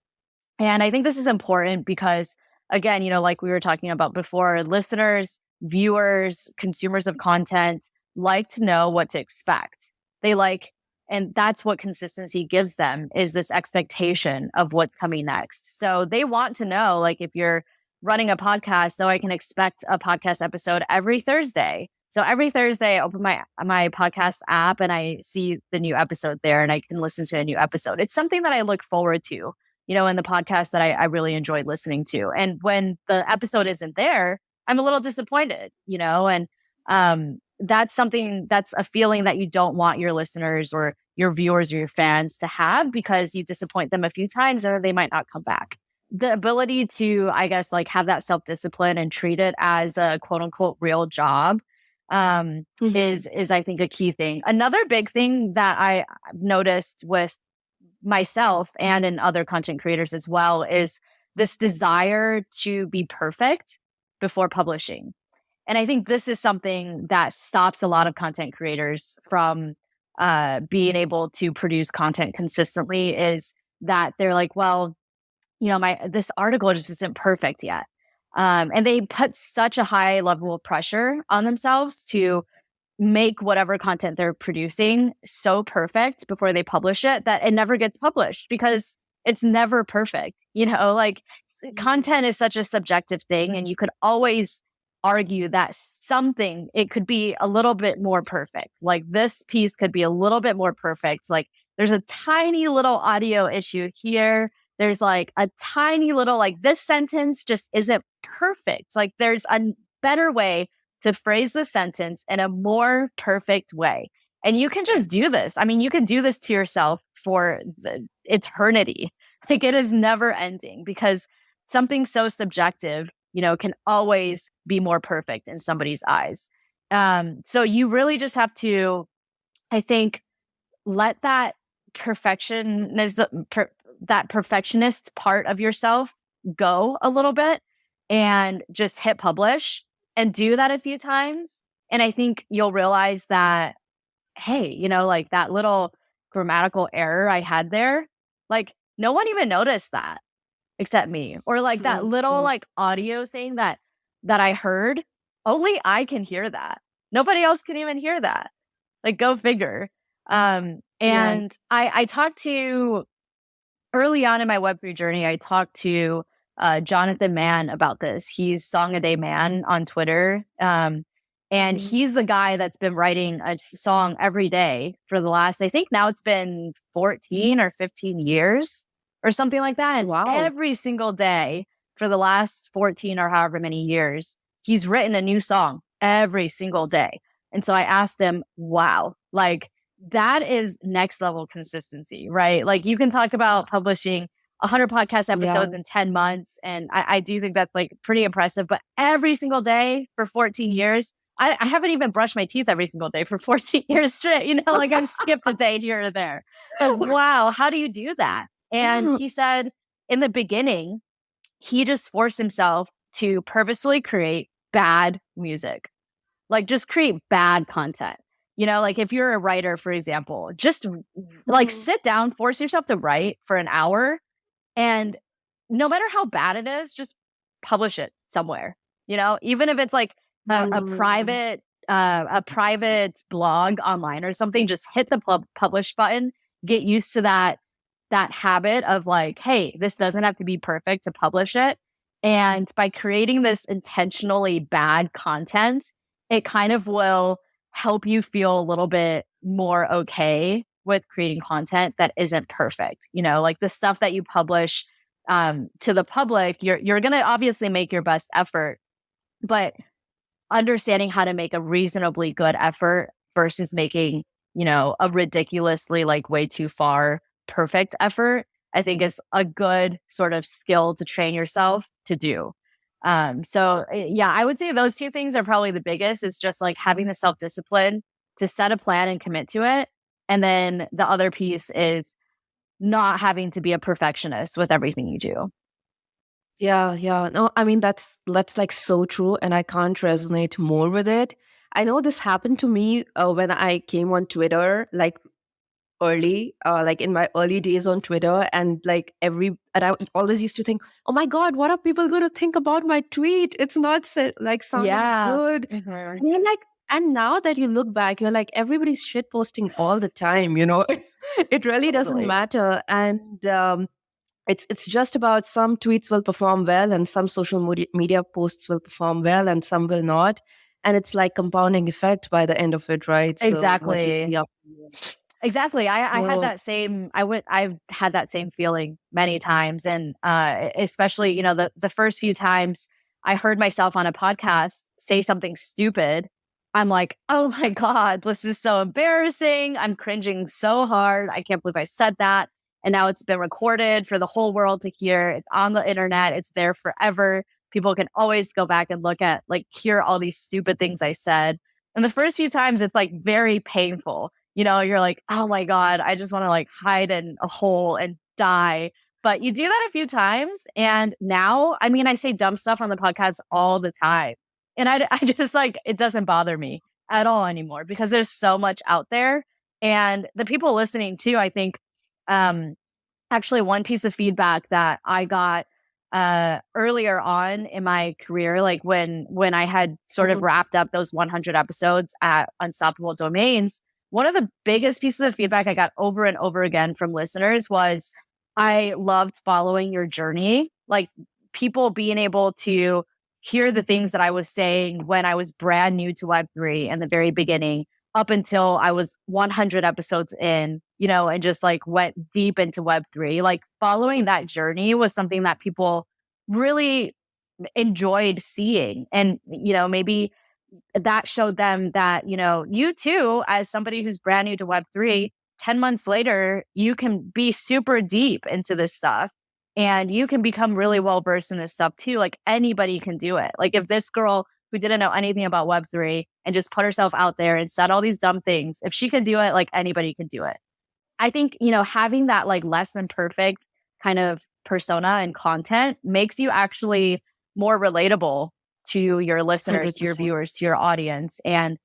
And I think this is important because, again, like we were talking about before, listeners, viewers, consumers of content like to know what to expect. And that's what consistency gives them, is this expectation of what's coming next. So they want to know, like, if you're running a podcast, so I can expect a podcast episode every Thursday. So every Thursday I open my podcast app and I see the new episode there and I can listen to a new episode. It's something that I look forward to, in the podcast that I really enjoyed listening to. And when the episode isn't there, I'm a little disappointed, and that's a feeling that you don't want your listeners or your viewers or your fans to have, because you disappoint them a few times or they might not come back. The ability to, I guess, like have that self-discipline and treat it as a quote unquote real job is I think a key thing. Another big thing that I noticed with myself and in other content creators as well is this desire to be perfect before publishing. And I think this is something that stops a lot of content creators from being able to produce content consistently, is that they're like, well, this article just isn't perfect yet. And they put such a high level of pressure on themselves to make whatever content they're producing so perfect before they publish it that it never gets published because it's never perfect. Like content is such a subjective thing, and you could always argue that it could be a little bit more perfect. Like this piece could be a little bit more perfect. Like there's a tiny little audio issue here. There's like a tiny little, like this sentence just isn't perfect. Like there's a better way to phrase the sentence in a more perfect way. And you can just do this. I mean, you can do this to yourself for eternity. Like it is never ending, because something so subjective, can always be more perfect in somebody's eyes. So you really just have to, I think, let that perfectionist part of yourself go a little bit and just hit publish and do that a few times. And I think you'll realize that, hey, like that little grammatical error I had there, like no one even noticed that except me. Or like that little like audio thing that I heard, only I can hear that. Nobody else can even hear that. Like go figure. And I talked to, early on in my Web3 journey, I talked to Jonathan Mann about this. He's Song a Day Man on Twitter. And he's the guy that's been writing a song every day for the last, I think now it's been 14 or 15 years or something like that. And every single day for the last 14 or however many years, he's written a new song every single day. And so I asked him, wow, like that is next level consistency, right? Like you can talk about publishing 100 podcast episodes in 10 months. And I do think that's like pretty impressive, but every single day for 14 years, I haven't even brushed my teeth every single day for 14 years straight, like I've skipped a day here or there. But wow, how do you do that? And he said in the beginning, he just forced himself to purposefully create bad music, like just create bad content. Like if you're a writer, for example, just like sit down, force yourself to write for an hour. And no matter how bad it is, just publish it somewhere, even if it's like a private blog online or something, just hit the publish button, get used to that habit of like, hey, this doesn't have to be perfect to publish it. And by creating this intentionally bad content, it kind of will help you feel a little bit more okay with creating content that isn't perfect. Like the stuff that you publish to the public, you're going to obviously make your best effort, but understanding how to make a reasonably good effort versus making, a ridiculously like way too far perfect effort, I think is a good sort of skill to train yourself to do. Yeah, I would say those two things are probably the biggest. It's just like having the self-discipline to set a plan and commit to it. And then the other piece is not having to be a perfectionist with everything you do. Yeah, yeah. No, I mean that's like so true, and I can't resonate more with it. I know this happened to me when I came on Twitter, like early, like in my early days on Twitter, and and I always used to think, oh my God, what are people going to think about my tweet? It's not like sounding Yeah. good. Mhm. And I'm like, and now that you look back, you're like, everybody's shit posting all the time, you know? It really doesn't Totally. matter. And it's just about some tweets will perform well and some social media posts will perform well and some will not. And it's like compounding effect by the end of it, right? So what you Exactly. see up. Exactly. I had So that same I've had that same feeling many times. And especially, the first few times I heard myself on a podcast say something stupid, I'm like, oh my God, this is so embarrassing. I'm cringing so hard. I can't believe I said that. And now it's been recorded for the whole world to hear. It's on the internet. It's there forever. People can always go back and look at, like, hear all these stupid things I said. And the first few times it's like very painful. You're like, oh my God, I just want to like hide in a hole and die. But you do that a few times. And now, I mean, I say dumb stuff on the podcast all the time. And I just like, it doesn't bother me at all anymore because there's so much out there. And the people listening too, I think, um, actually one piece of feedback that I got earlier on in my career, like when I had sort of mhm. wrapped up those 100 episodes at Unstoppable Domains, one of the biggest pieces of feedback I got over and over again from listeners was, I loved following your journey. Like, people being able to hear the things that I was saying when I was brand new to Web3 in the very beginning, up until I was 100 episodes in, and just like went deep into Web3. Like, following that journey was something that people really enjoyed seeing. And, maybe that showed them that, you too, as somebody who's brand new to Web3, 10 months later, you can be super deep into this stuff and you can become really well versed in this stuff too. Like, anybody can do it. Like, if this girl who didn't know anything about Web3 and just put herself out there and said all these dumb things, if she can do it, like, anybody can do it. I think, having that like less than perfect kind of persona and content makes you actually more relatable to your listeners, to your 100%. viewers, to your audience. And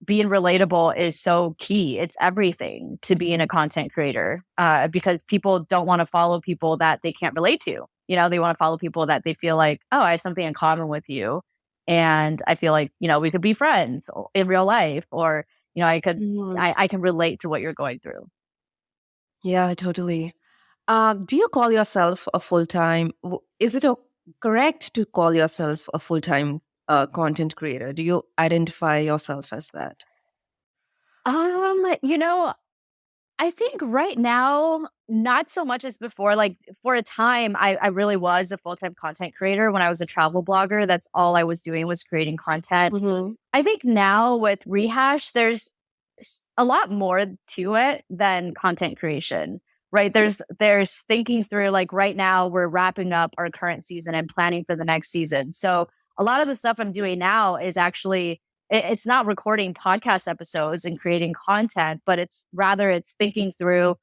being relatable is so key. It's everything to being a content creator, because people don't want to follow people that they can't relate to. They want to follow people that they feel like, oh, I have something in common with you. And I feel like, we could be friends in real life, or, I could, Mhm. I can relate to what you're going through. Yeah, totally. Do you call yourself a full time? Is it correct to call yourself a full time content creator? Do you identify yourself as that? You know, I think right now, not so much as before. Like, for a time, I really was a full-time content creator. When I was a travel blogger, that's all I was doing, was creating content. Hmm. I think now with Rehash, there's a lot more to it than content creation, right? There's thinking through, like, right now we're wrapping up our current season and planning for the next season. So a lot of the stuff I'm doing now is actually, it's not recording podcast episodes and creating content, but it's thinking through,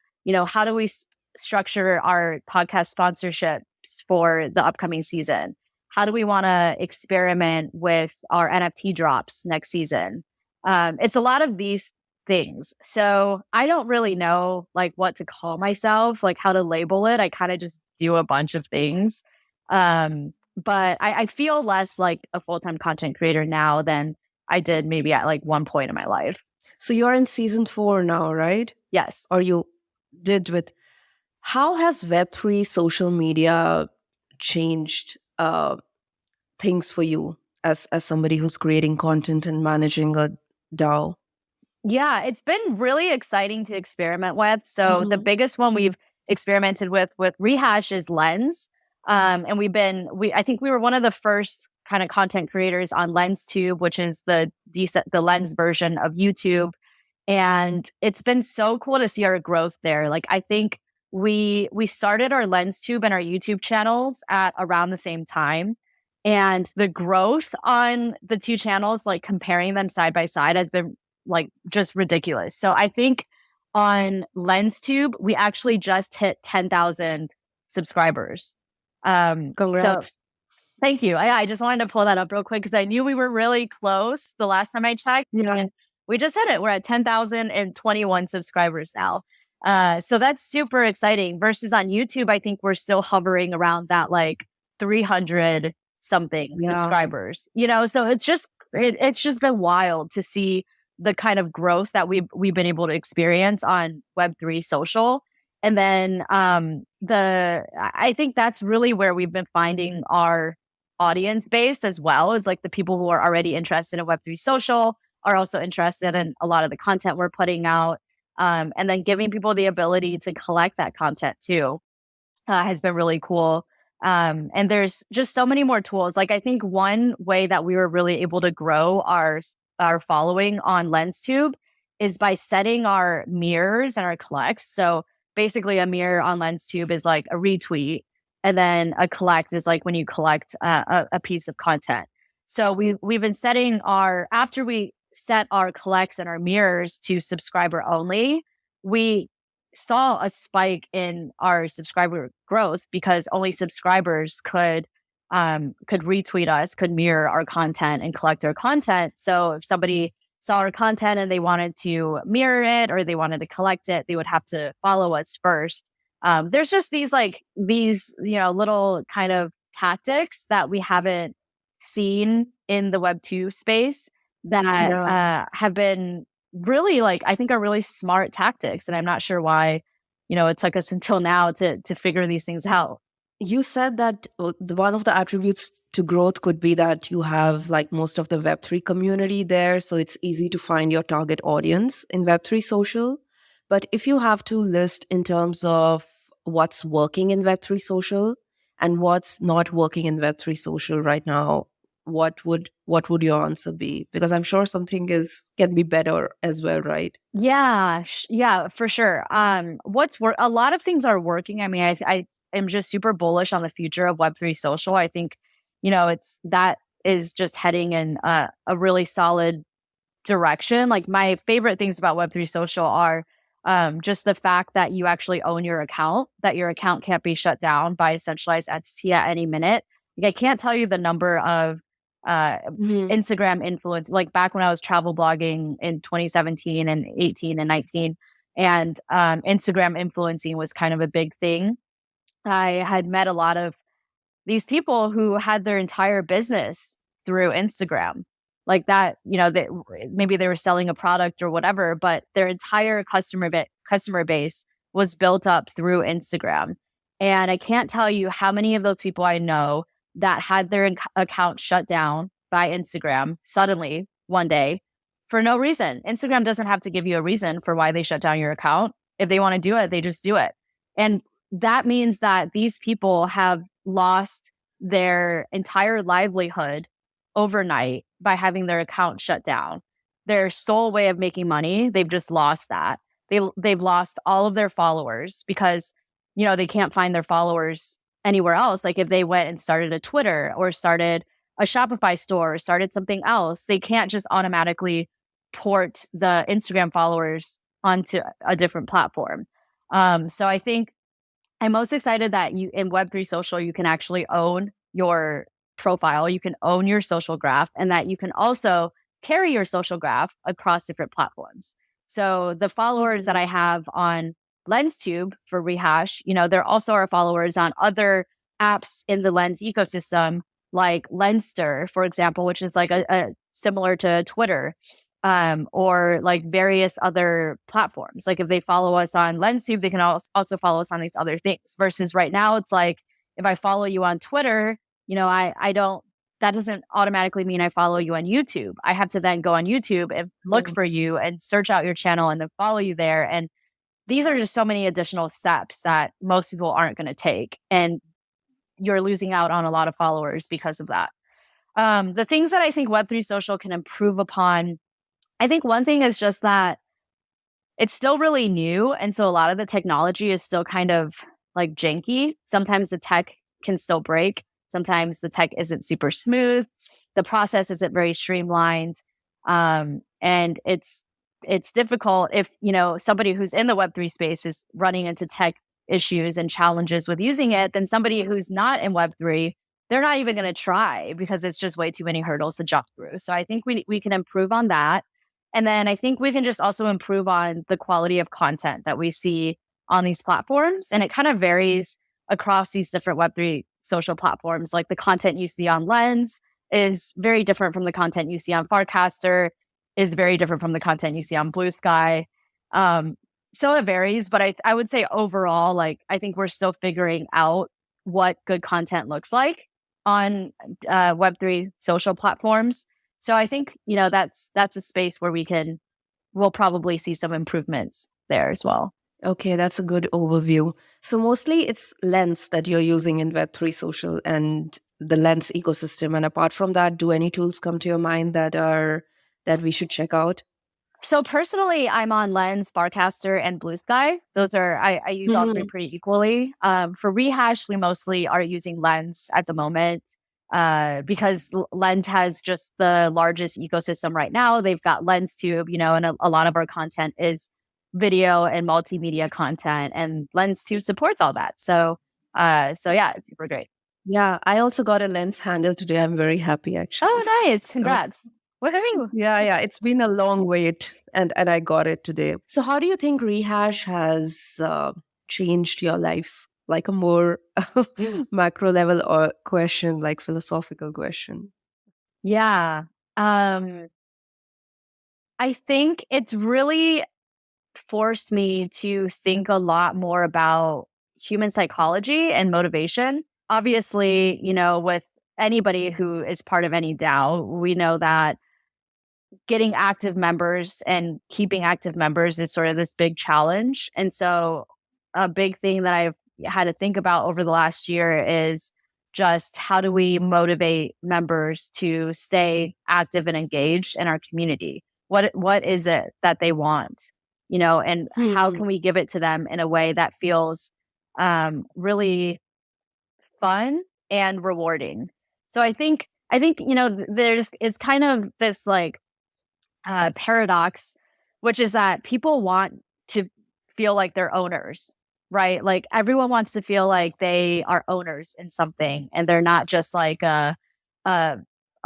how do we structure our podcast sponsorships for the upcoming season? How do we want to experiment with our NFT drops next season? It's a lot of these things. So I don't really know like what to call myself, like how to label it. I kind of just do a bunch of things. But I feel less like a full-time content creator now than I did maybe at like one point in my life. So you're in season 4 now, right? Yes. Or you did with. How has Web3 social media changed things for you as somebody who's creating content and managing a DAO? Yeah, it's been really exciting to experiment with. So the biggest one we've experimented with Rehash is Lens. And I think we were one of the first kind of content creators on LensTube, which is the Lens version of YouTube. And it's been so cool to see our growth there. Like, I think we started our LensTube and our YouTube channels at around the same time. And the growth on the two channels, like comparing them side by side, has been like just ridiculous. So I think on LensTube, we actually just hit 10,000 subscribers. So Congrats. thank you. I just wanted to pull that up real quick because I knew we were really close the last time I checked. Yeah. And we just hit it. We're at 10,021 subscribers now. So that's super exciting. Versus on YouTube, I think we're still hovering around that like 300 something subscribers. So it's just been wild to see the kind of growth that we've been able to experience on Web3 social. And then I think that's really where we've been finding our audience base as well, is like the people who are already interested in Web3 social are also interested in a lot of the content we're putting out. And then giving people the ability to collect that content too has been really cool. And there's just so many more tools. Like, I think one way that we were really able to grow our following on LensTube is by setting our mirrors and our collects. So basically a mirror on LensTube is like a retweet, and then a collect is like when you collect a piece of content. So we've been setting after we set our collects and our mirrors to subscriber only, we saw a spike in our subscriber growth because only subscribers could retweet us, could mirror our content and collect our content. So if somebody saw our content and they wanted to mirror it or they wanted to collect it, they would have to follow us first. There's just these little kind of tactics that we haven't seen in the Web2 space that have been really, like, I think are really smart tactics. And I'm not sure why, it took us until now to figure these things out. You said that one of the attributes to growth could be that you have like most of the Web3 community there. So it's easy to find your target audience in Web3 social. But if you have to list in terms of what's working in Web3 social and what's not working in Web3 social right now, what would your answer be? Because I'm sure something can be better as well, right? Yeah, for sure. A lot of things are working. I mean, I am just super bullish on the future of Web3 social. I think, that is just heading in a really solid direction. Like, my favorite things about Web3 social are just the fact that you actually own your account, that your account can't be shut down by a centralized entity at any minute. Like, I can't tell you the number of Instagram influence, like back when I was travel blogging in 2017 and 18 and 19, and Instagram influencing was kind of a big thing. I had met a lot of these people who had their entire business through Instagram, like that. Maybe they were selling a product or whatever, but their entire customer base was built up through Instagram. And I can't tell you how many of those people I know that had their account shut down by Instagram suddenly one day for no reason. Instagram doesn't have to give you a reason for why they shut down your account. If they want to do it, they just do it. And that means that these people have lost their entire livelihood overnight by having their account shut down. Their sole way of making money, they've just lost that. They've lost all of their followers because, they can't find their followers anywhere else. Like, if they went and started a Twitter or started a Shopify store or started something else, they can't just automatically port the Instagram followers onto a different platform. So I think I'm most excited that in Web3 social, you can actually own your profile, you can own your social graph, and that you can also carry your social graph across different platforms. So the followers that I have on LensTube for Rehash, there also are followers on other apps in the Lens ecosystem, like Lenster, for example, which is like a similar to Twitter, or like various other platforms. Like, if they follow us on LensTube, they can also follow us on these other things. Versus right now, it's like, if I follow you on Twitter, I don't, that doesn't automatically mean I follow you on YouTube. I have to then go on YouTube and look for you and search out your channel and then follow you there. And these are just so many additional steps that most people aren't going to take. And you're losing out on a lot of followers because of that. The things that I think Web3 social can improve upon, I think one thing is just that it's still really new. And so a lot of the technology is still kind of like janky. Sometimes the tech can still break. Sometimes the tech isn't super smooth. The process isn't very streamlined. And it's difficult if, somebody who's in the Web3 space is running into tech issues and challenges with using it, then somebody who's not in Web3, they're not even going to try because it's just way too many hurdles to jump through. So I think we can improve on that. And then I think we can just also improve on the quality of content that we see on these platforms. And it kind of varies across these different Web3 social platforms. Like the content you see on Lens is very different from the content you see on Farcaster, is very different from the content you see on Blue Sky. So it varies, but I would say overall, like, I think we're still figuring out what good content looks like on Web3 social platforms. So I think, that's a space where we'll probably see some improvements there as well. Okay, that's a good overview. So mostly it's Lens that you're using in Web3 social and the Lens ecosystem. And apart from that, do any tools come to your mind that we should check out? So personally, I'm on Lens, Barcaster, and Blue Sky. Those are, I use all three pretty equally. For Rehash, we mostly are using Lens at the moment because Lens has just the largest ecosystem right now. They've got LensTube, and a lot of our content is video and multimedia content, and LensTube supports all that. So yeah, it's super great. Yeah, I also got a Lens handle today. I'm very happy, actually. Oh, nice. Congrats. Woohoo. Yeah. It's been a long wait and I got it today. So how do you think Rehash has changed your life? Like a more macro level or question, like philosophical question? Yeah. I think it's really forced me to think a lot more about human psychology and motivation. Obviously, with anybody who is part of any DAO, we know that getting active members and keeping active members is sort of this big challenge. And so a big thing that I've had to think about over the last year is just how do we motivate members to stay active and engaged in our community? What is it that they want? And how can we give it to them in a way that feels really fun and rewarding? So I think it's kind of this like paradox, which is that people want to feel like they're owners, right? Like everyone wants to feel like they are owners in something, and they're not just like a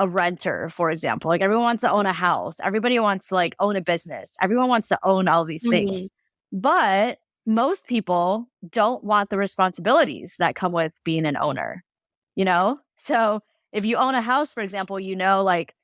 renter, for example. Like everyone wants to own a house. Everybody wants to like own a business. Everyone wants to own all these things. But most people don't want the responsibilities that come with being an owner, So if you own a house, for example, like,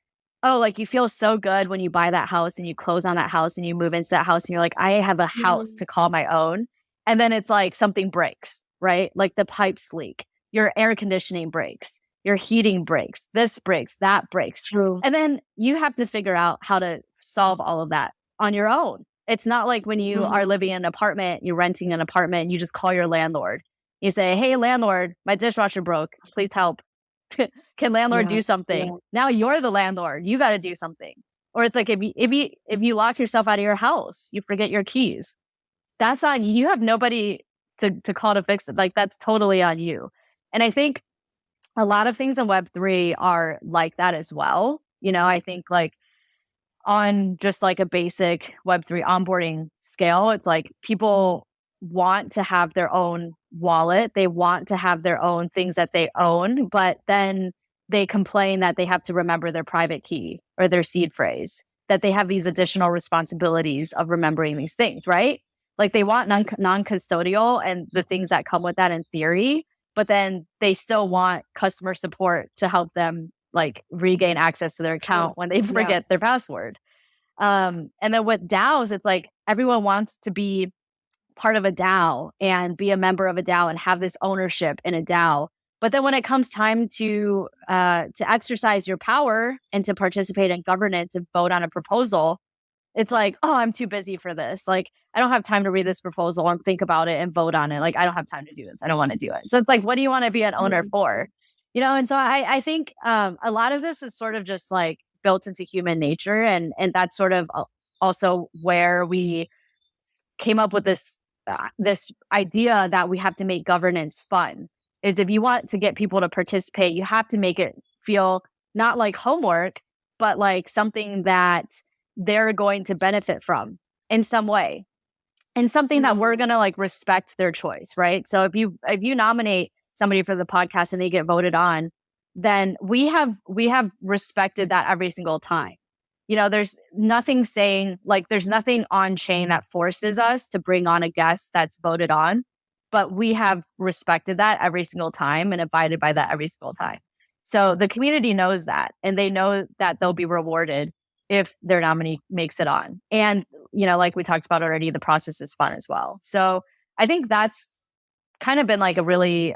oh, like you feel so good when you buy that house and you close on that house and you move into that house and you're like, I have a house to call my own. And then it's like something breaks, right? Like the pipes leak, your air conditioning breaks, your heating breaks, this breaks, that breaks. True. And then you have to figure out how to solve all of that on your own. It's not like when you are living in an apartment, you're renting an apartment, you just call your landlord. You say, hey, landlord, my dishwasher broke. Please help. Can landlord do something? Yeah. Now you're the landlord. You got to do something. Or it's like if you lock yourself out of your house, you forget your keys. That's on you. You have nobody to call to fix it. Like that's totally on you. And I think a lot of things in Web3 are like that as well. I think like on just like a basic Web3 onboarding scale, it's like people want to have their own wallet. They want to have their own things that they own, but then they complain that they have to remember their private key or their seed phrase, that they have these additional responsibilities of remembering these things, right? Like they want non-custodial and the things that come with that in theory, but then they still want customer support to help them like regain access to their account when they forget their password. And then with DAOs, it's like everyone wants to be part of a DAO and be a member of a DAO and have this ownership in a DAO. But then when it comes time to exercise your power and to participate in governance and vote on a proposal, it's like, oh, I'm too busy for this. Like, I don't have time to read this proposal and think about it and vote on it. Like, I don't have time to do this. I don't want to do it. So it's like, what do you want to be an owner for? And so I think a lot of this is sort of just like built into human nature. And that's sort of also where we came up with this idea that we have to make governance fun. Is if you want to get people to participate, you have to make it feel not like homework, but like something that they're going to benefit from in some way, and something that we're going to like respect their choice, right? So if you nominate somebody for the podcast and they get voted on, then we have respected that every single time. There's nothing saying, like, there's nothing on chain that forces us to bring on a guest that's voted on, but we have respected that every single time and abided by that every single time. So the community knows that, and they know that they'll be rewarded if their nominee makes it on. And, like we talked about already, the process is fun as well. So I think that's kind of been like a really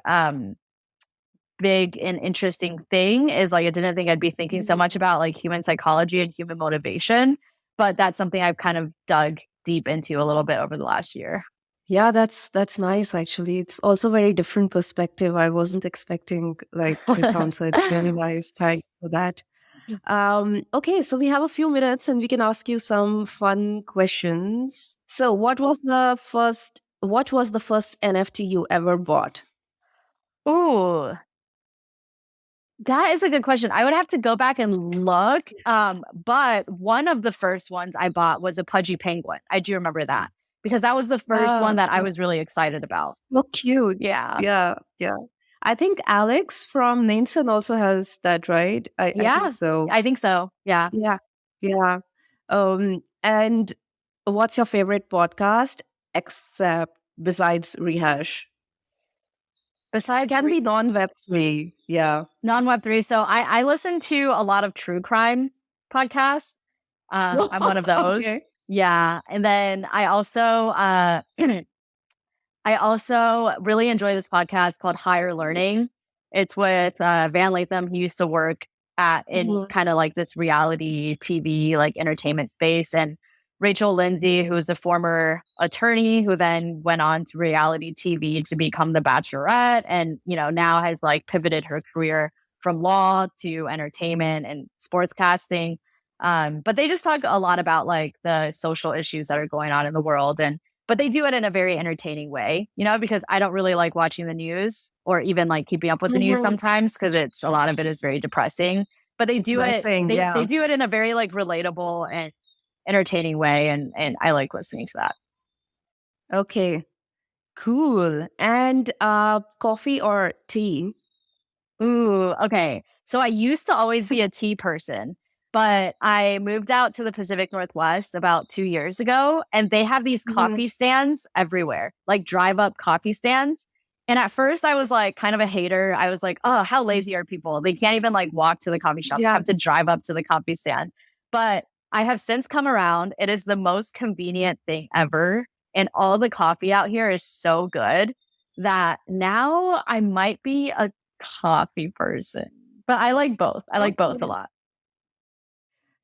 big and interesting thing, is like, I didn't think I'd be thinking so much about like human psychology and human motivation, but that's something I've kind of dug deep into a little bit over the last year. Yeah, that's nice actually. It's also very different perspective. I wasn't expecting like this answer. It's really nice. Thanks for that. Okay, so we have a few minutes and we can ask you some fun questions. So what was the first NFT you ever bought? Ooh, that is a good question. I would have to go back and look. But one of the first ones I bought was a pudgy penguin. I do remember that, because that was the first one that I was really excited about. So cute. Yeah. Yeah. I think Alex from Nansen also has that, right? I think so. I think so. Yeah. Yeah. And what's your favorite podcast except besides Rehash? Besides, Can be non-Web3. Yeah. non-Web3. So I listen to a lot of true crime podcasts. I'm one of those. Okay. Yeah. And then I also really enjoy this podcast called Higher Learning. It's with Van Latham. He used to work in kind of like this reality TV, like entertainment space. And Rachel Lindsay, who's a former attorney who then went on to reality TV to become The Bachelorette, and now has like pivoted her career from law to entertainment and sportscasting. But they just talk a lot about like the social issues that are going on in the world, but they do it in a very entertaining way, because I don't really like watching the news or even like keeping up with the news sometimes, because a lot of it is very depressing. But they do they do it in a very like relatable and entertaining way, and I like listening to that. Okay, cool. And coffee or tea? Ooh, okay. So I used to always be a tea person, but I moved out to the Pacific Northwest about 2 years ago, and they have these coffee stands everywhere, like drive-up coffee stands. And at first I was like kind of a hater. I was like, oh, how lazy are people? They can't even like walk to the coffee shop. They have to drive up to the coffee stand. But I have since come around. It is the most convenient thing ever. And all the coffee out here is so good that now I might be a coffee person. But I like both. I like both a lot.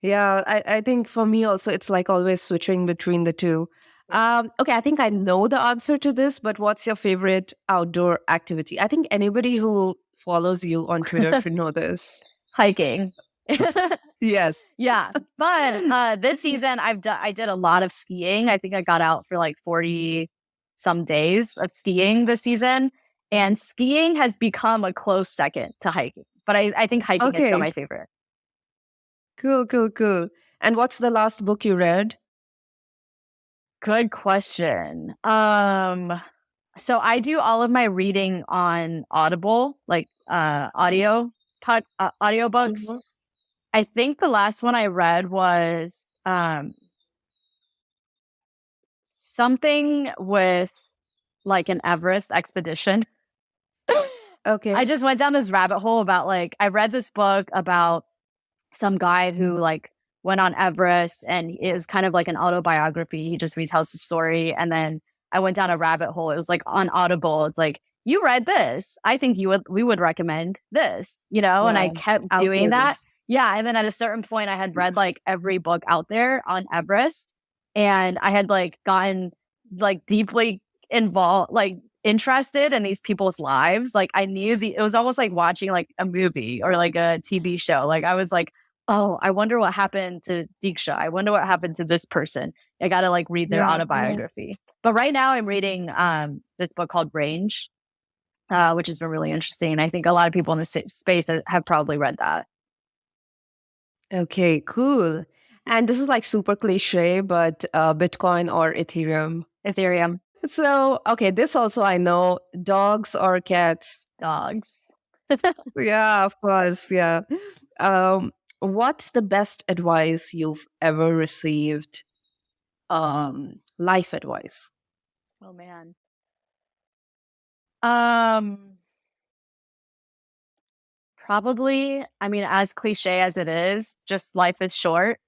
Yeah, I think for me also, it's like always switching between the two. Okay, I think I know the answer to this, but what's your favorite outdoor activity? I think anybody who follows you on Twitter should know this. Hiking. Yes. Yeah. But this season I did a lot of skiing. I think I got out for like 40 some days of skiing this season. And skiing has become a close second to hiking. But I think hiking is still my favorite. Cool. And what's the last book you read? Good question. So I do all of my reading on Audible, like audiobooks. I think the last one I read was something with like an Everest expedition. Okay. I just went down this rabbit hole about like, I read this book about some guy who like went on Everest, and it was kind of like an autobiography. He just retells the story. And then I went down a rabbit hole. It was like on Audible. It's like you read this. I think we would recommend this, and I kept doing that. Yeah. And then at a certain point, I had read like every book out there on Everest, and I had like gotten like deeply involved, like interested in these people's lives. Like I knew it was almost like watching like a movie or like a TV show. Like I was like, oh, I wonder what happened to Diksha. I wonder what happened to this person. I got to like read their autobiography. But right now I'm reading this book called Range, which has been really interesting. And I think a lot of people in this space have probably read that. Okay, cool. And this is like super cliche, but Bitcoin or Ethereum? Ethereum. So, okay, this also I know. Dogs or cats? Dogs. Yeah, of course. Yeah. What's the best advice you've ever received? Life advice. Oh man. Probably, I mean, as cliche as it is, just life is short.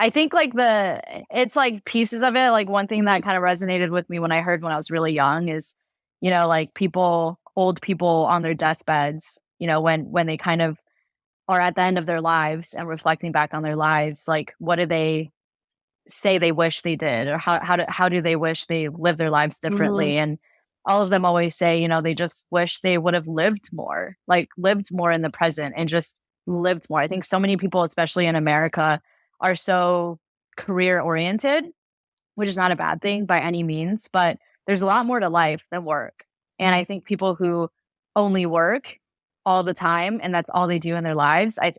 I think like it's like pieces of it. Like one thing that kind of resonated with me when I was really young is, like old people on their deathbeds, when they kind of are at the end of their lives and reflecting back on their lives, like what do they say they wish they did, or how do they wish they lived their lives differently? And all of them always say, they just wish they would have lived more in the present and just lived more. I think so many people, especially in America, are so career oriented, which is not a bad thing by any means, but there's a lot more to life than work. And I think people who only work all the time and that's all they do in their lives, I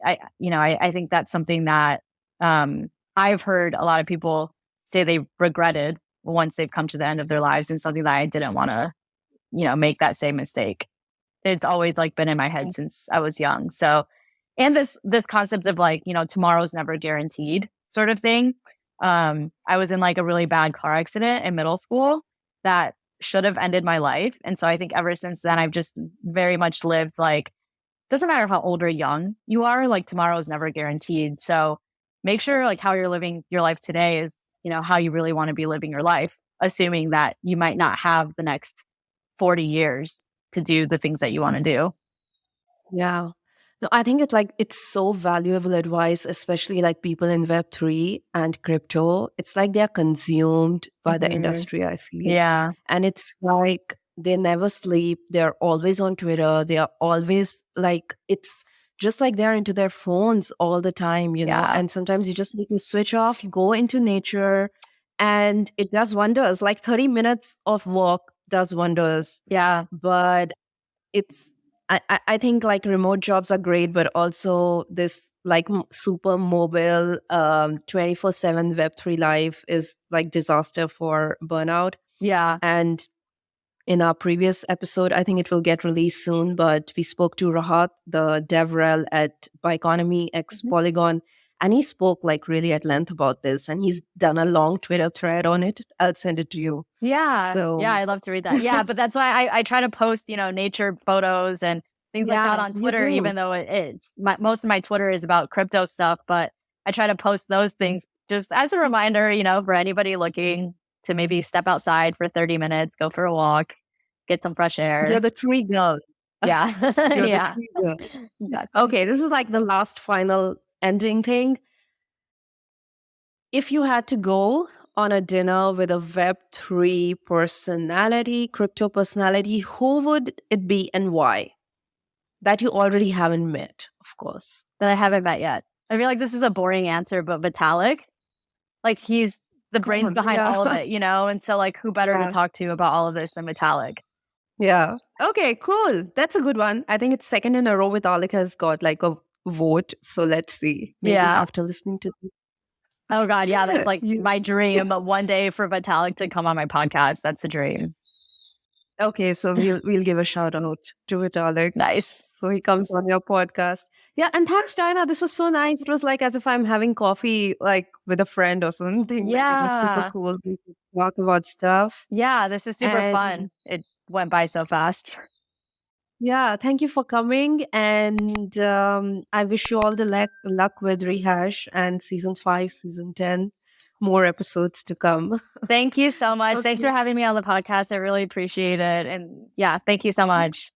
think that's something that I've heard a lot of people say they regretted once they've come to the end of their lives, and something that I didn't want to, make that same mistake. It's always like been in my head since I was young. So, and this concept of like, tomorrow's never guaranteed sort of thing. I was in like a really bad car accident in middle school that should have ended my life. And so I think ever since then, I've just very much lived like, doesn't matter how old or young you are, like tomorrow is never guaranteed. So make sure like how you're living your life today is, how you really want to be living your life, assuming that you might not have the next 40 years to do the things that you want to do. Yeah. No, I think it's so valuable advice, especially like people in Web3 and crypto. It's like they're consumed by the industry, I feel. Yeah. And it's like they never sleep. They're always on Twitter. They are always like, it's just like they're into their phones all the time, Yeah. And sometimes you just need to switch off, go into nature, and it does wonders. Like 30 minutes of walk does wonders. Yeah. But it's, I think like remote jobs are great, but also this like super mobile 24/7 Web3 life is like disaster for burnout. Yeah. And in our previous episode, I think it will get released soon, but we spoke to Rahat, the DevRel at Bioeconomy X Polygon, and he spoke like really at length about this, and he's done a long Twitter thread on it. I'll send it to you. Yeah. So yeah, I'd love to read that. Yeah, but that's why I try to post, nature photos and things like that on Twitter, even though most of my Twitter is about crypto stuff, but I try to post those things just as a reminder, for anybody looking to maybe step outside for 30 minutes, go for a walk, get some fresh air. You're the tree girl. Yeah. Yeah. Exactly. Okay, this is like the last final ending thing. If you had to go on a dinner with a Web3 personality, crypto personality, who would it be and why? That you already haven't met, of course. That I haven't met yet. I feel like this is a boring answer, but Vitalik, like he's the brains behind all of it, And so like who better to talk to about all of this than Vitalik? Yeah. Okay, cool. That's a good one. I think it's second in a row Vitalik has got like a vote. So let's see. Maybe after listening to this. Oh God, yeah, that's like my dream. One day for Vitalik to come on my podcast. That's a dream. Okay, so we'll give a shout out to Vitalik. Nice. So he comes on your podcast. Yeah, and thanks, Diana. This was so nice. It was like as if I'm having coffee like with a friend or something. Yeah. It was super cool. We could talk about stuff. Yeah, this is super fun. It went by so fast. Yeah, thank you for coming. And I wish you all the luck with Rehash and season 5, season 10. More episodes to come. Thank you so much. Okay. Thanks for having me on the podcast. I really appreciate it. And yeah, thank you so much.